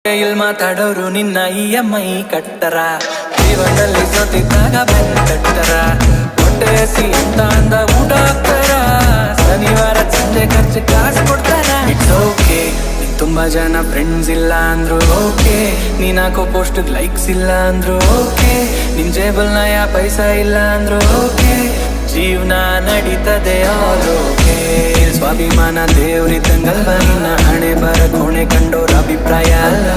ಇಲ್ಲಿ ಮಾತಾಡೋರು ನಿನ್ನ EMI ಕಟ್ಟರ, ಜೀವನದಲ್ಲಿ ಸೋತಿದ್ದಾಗ ಬೆನ್ ಕಟ್ಟರ, ಹೊಟ್ಟೆ ಹಸಿ ಅಂತ ಅಂದ ಊಟ ಹಾಕ್ತಾರ, ಶನಿವಾರ ಸಂಜೆ ಖರ್ಚು ಕಾಸು ಕೊಡ್ತಾರ. ಇಟ್ಸ್ ಓಕೆ, ತುಂಬಾ ಜನ ಫ್ರೆಂಡ್ಸ್ ಇಲ್ಲ ಅಂದ್ರು ಓಕೆ, ನೀನ್ ಹಾಕೋ ಪೋಸ್ಟ್ ಲೈಕ್ಸ್ ಇಲ್ಲ ಅಂದ್ರು ಓಕೆ, ನಿನ್ ಜೇಬಲ್ ನಯ ಪೈಸಾ ಇಲ್ಲ ಅಂದ್ರು ಓಕೆ, ಜೀವನ ನಡೀತದೆ ಆಲ್ ಓಕೆ. ಸ್ವಾಭಿಮಾನ ದೇವ್ರಿದ್ದಂಗಲ್ವ, ನಿನ್ನ ಹಣೆ ಬರ ಕೋಣೆ ಕಂಡೋರ ಅಭಿಪ್ರಾಯ ಅಲ್ಲ.